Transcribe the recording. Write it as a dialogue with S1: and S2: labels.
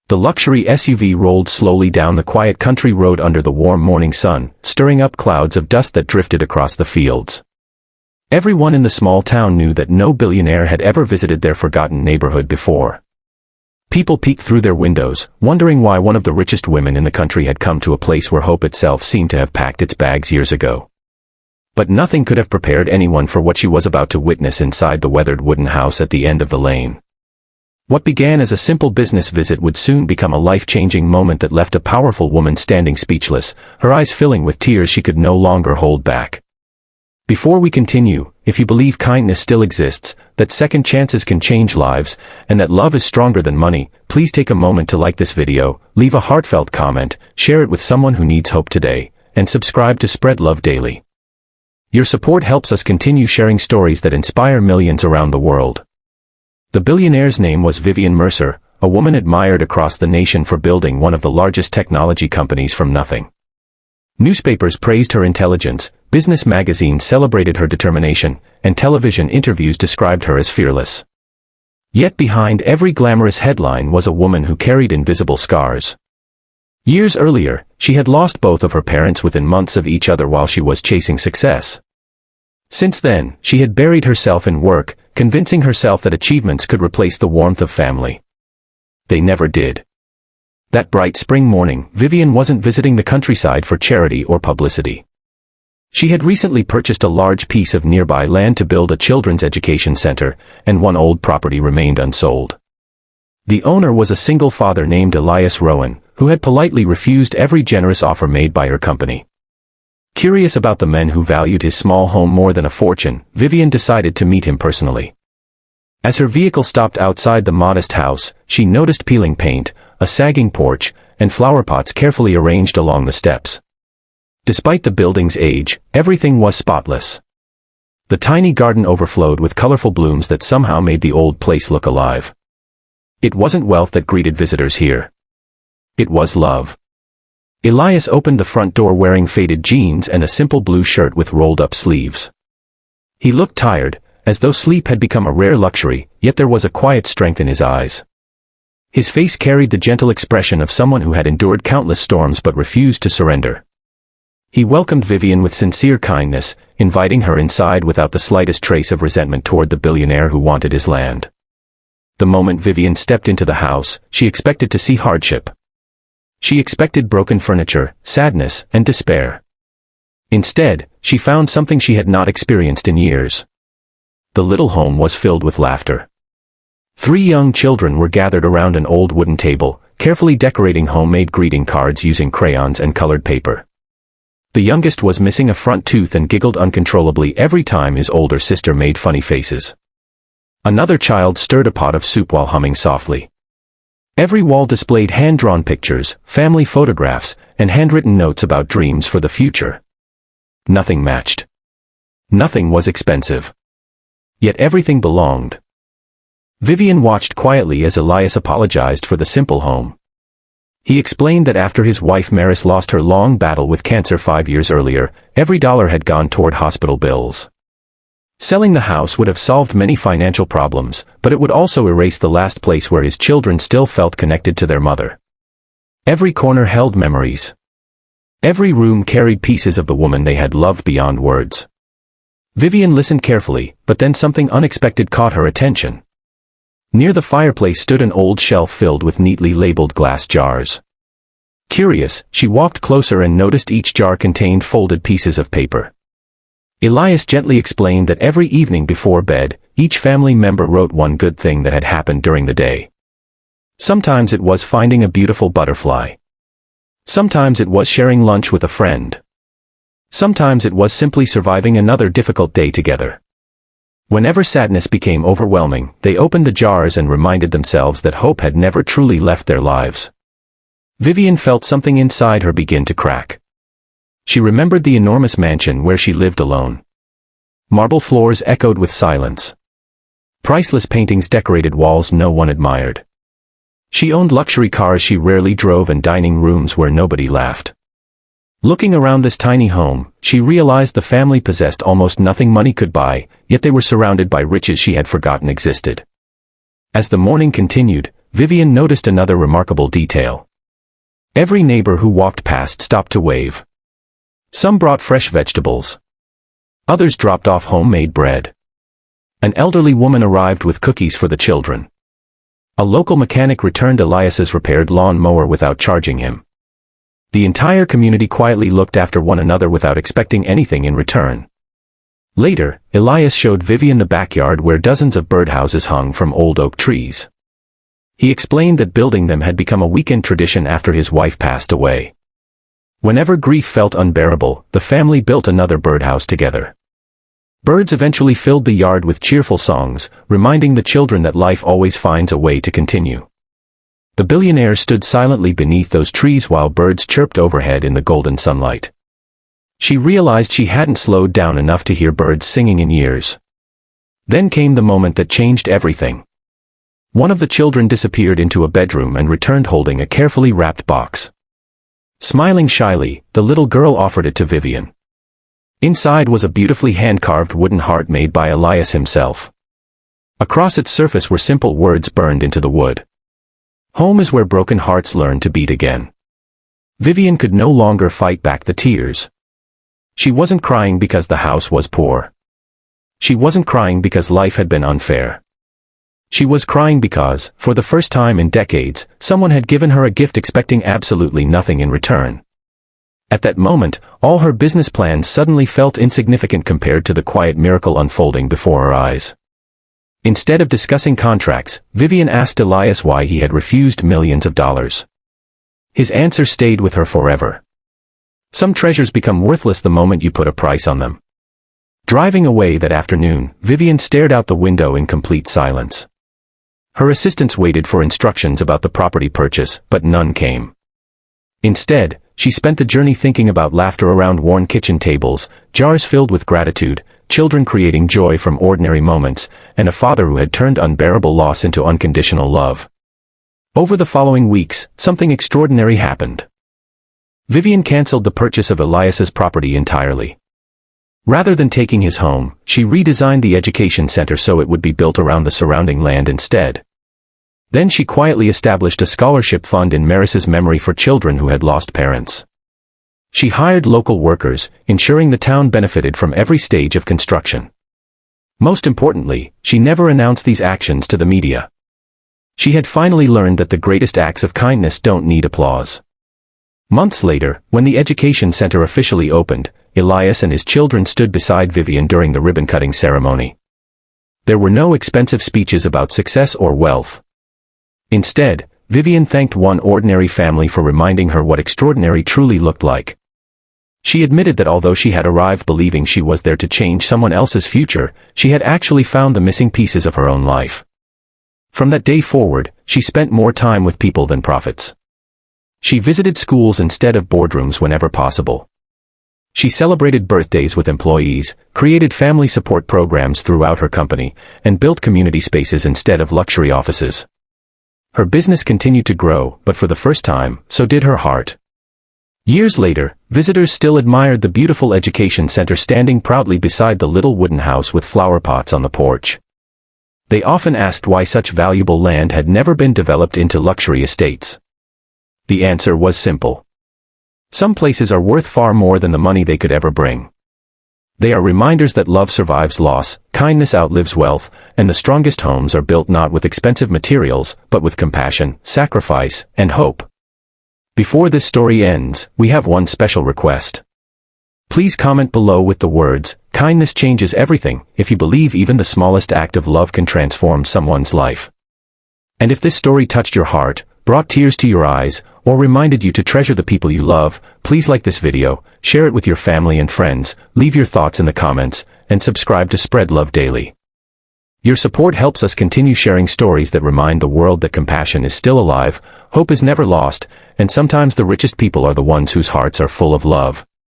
S1: The luxury SUV rolled slowly down the quiet country road under the warm morning sun, stirring up clouds of dust that drifted across the fields. Everyone in the small town knew that no billionaire had ever visited their forgotten neighborhood before. People peeked through their windows, wondering why one of the richest women in the country had come to a place where hope itself seemed to have packed its bags years ago. But nothing could have prepared anyone for what she was about to witness inside the weathered wooden house at the end of the lane. What began as a simple business visit would soon become a life-changing moment that left a powerful woman standing speechless, her eyes filling with tears she could no longer hold back. Before we continue, if you believe kindness still exists, that second chances can change lives, and that love is stronger than money, please take a moment to like this video, leave a heartfelt comment, share it with someone who needs hope today, and subscribe to Spread Love Daily. Your support helps us continue sharing stories that inspire millions around the world. The billionaire's name was Vivienne Mercer, a woman admired across the nation for building one of the largest technology companies from nothing. Newspapers praised her intelligence, business magazines celebrated her determination, and television interviews described her as fearless. Yet behind every glamorous headline was a woman who carried invisible scars. Years earlier, she had lost both of her parents within months of each other while she was chasing success. Since then, she had buried herself in work, convincing herself that achievements could replace the warmth of family. They never did. That bright spring morning, Vivienne wasn't visiting the countryside for charity or publicity. She had recently purchased a large piece of nearby land to build a children's education center, and one old property remained unsold. The owner was a single father named Elias Rowan, who had politely refused every generous offer made by her company. Curious about the men who valued his small home more than a fortune, Vivienne decided to meet him personally. As her vehicle stopped outside the modest house, she noticed peeling paint, a sagging porch, and flower pots carefully arranged along the steps. Despite the building's age, everything was spotless. The tiny garden overflowed with colorful blooms that somehow made the old place look alive. It wasn't wealth that greeted visitors here. It was love. Elias opened the front door wearing faded jeans and a simple blue shirt with rolled-up sleeves. He looked tired, as though sleep had become a rare luxury, yet there was a quiet strength in his eyes. His face carried the gentle expression of someone who had endured countless storms but refused to surrender. He welcomed Vivienne with sincere kindness, inviting her inside without the slightest trace of resentment toward the billionaire who wanted his land. The moment Vivienne stepped into the house, she expected to see hardship. She expected broken furniture, sadness, and despair. Instead, she found something she had not experienced in years. The little home was filled with laughter. 3 young children were gathered around an old wooden table, carefully decorating homemade greeting cards using crayons and colored paper. The youngest was missing a front tooth and giggled uncontrollably every time his older sister made funny faces. Another child stirred a pot of soup while humming softly. Every wall displayed hand-drawn pictures, family photographs, and handwritten notes about dreams for the future. Nothing matched. Nothing was expensive. Yet everything belonged. Vivienne watched quietly as Elias apologized for the simple home. He explained that after his wife Maris lost her long battle with cancer 5 years earlier, every dollar had gone toward hospital bills. Selling the house would have solved many financial problems, but it would also erase the last place where his children still felt connected to their mother. Every corner held memories. Every room carried pieces of the woman they had loved beyond words. Vivienne listened carefully, but then something unexpected caught her attention. Near the fireplace stood an old shelf filled with neatly labeled glass jars. Curious, she walked closer and noticed each jar contained folded pieces of paper. Elias gently explained that every evening before bed, each family member wrote one good thing that had happened during the day. Sometimes it was finding a beautiful butterfly. Sometimes it was sharing lunch with a friend. Sometimes it was simply surviving another difficult day together. Whenever sadness became overwhelming, they opened the jars and reminded themselves that hope had never truly left their lives. Vivienne felt something inside her begin to crack. She remembered the enormous mansion where she lived alone. Marble floors echoed with silence. Priceless paintings decorated walls no one admired. She owned luxury cars she rarely drove and dining rooms where nobody laughed. Looking around this tiny home, she realized the family possessed almost nothing money could buy, yet they were surrounded by riches she had forgotten existed. As the morning continued, Vivienne noticed another remarkable detail. Every neighbor who walked past stopped to wave. Some brought fresh vegetables. Others dropped off homemade bread. An elderly woman arrived with cookies for the children. A local mechanic returned Elias's repaired lawn mower without charging him. The entire community quietly looked after one another without expecting anything in return. Later, Elias showed Vivienne the backyard where dozens of birdhouses hung from old oak trees. He explained that building them had become a weekend tradition after his wife passed away. Whenever grief felt unbearable, the family built another birdhouse together. Birds eventually filled the yard with cheerful songs, reminding the children that life always finds a way to continue. The billionaire stood silently beneath those trees while birds chirped overhead in the golden sunlight. She realized she hadn't slowed down enough to hear birds singing in years. Then came the moment that changed everything. One of the children disappeared into a bedroom and returned holding a carefully wrapped box. Smiling shyly, the little girl offered it to Vivienne. Inside was a beautifully hand-carved wooden heart made by Elias himself. Across its surface were simple words burned into the wood. Home is where broken hearts learn to beat again. Vivienne could no longer fight back the tears. She wasn't crying because the house was poor. She wasn't crying because life had been unfair. She was crying because, for the first time in decades, someone had given her a gift expecting absolutely nothing in return. At that moment, all her business plans suddenly felt insignificant compared to the quiet miracle unfolding before her eyes. Instead of discussing contracts, Vivienne asked Elias why he had refused millions of dollars. His answer stayed with her forever. Some treasures become worthless the moment you put a price on them. Driving away that afternoon, Vivienne stared out the window in complete silence. Her assistants waited for instructions about the property purchase, but none came. Instead, she spent the journey thinking about laughter around worn kitchen tables, jars filled with gratitude, children creating joy from ordinary moments, and a father who had turned unbearable loss into unconditional love. Over the following weeks, something extraordinary happened. Vivienne canceled the purchase of Elias's property entirely. Rather than taking his home, she redesigned the education center so it would be built around the surrounding land instead. Then she quietly established a scholarship fund in Mercer's memory for children who had lost parents. She hired local workers, ensuring the town benefited from every stage of construction. Most importantly, she never announced these actions to the media. She had finally learned that the greatest acts of kindness don't need applause. Months later, when the education center officially opened, Elias and his children stood beside Vivienne during the ribbon-cutting ceremony. There were no expensive speeches about success or wealth. Instead, Vivienne thanked one ordinary family for reminding her what extraordinary truly looked like. She admitted that although she had arrived believing she was there to change someone else's future, she had actually found the missing pieces of her own life. From that day forward, she spent more time with people than profits. She visited schools instead of boardrooms whenever possible. She celebrated birthdays with employees, created family support programs throughout her company, and built community spaces instead of luxury offices. Her business continued to grow, but for the first time, so did her heart. Years later, visitors still admired the beautiful education center standing proudly beside the little wooden house with flower pots on the porch. They often asked why such valuable land had never been developed into luxury estates. The answer was simple. Some places are worth far more than the money they could ever bring. They are reminders that love survives loss, kindness outlives wealth, and the strongest homes are built not with expensive materials, but with compassion, sacrifice, and hope. Before this story ends, we have one special request. Please comment below with the words, "Kindness changes everything," if you believe even the smallest act of love can transform someone's life. And if this story touched your heart, brought tears to your eyes, or reminded you to treasure the people you love, please like this video, share it with your family and friends, leave your thoughts in the comments, and subscribe to spread love daily. Your support helps us continue sharing stories that remind the world that compassion is still alive, hope is never lost, and sometimes the richest people are the ones whose hearts are full of love.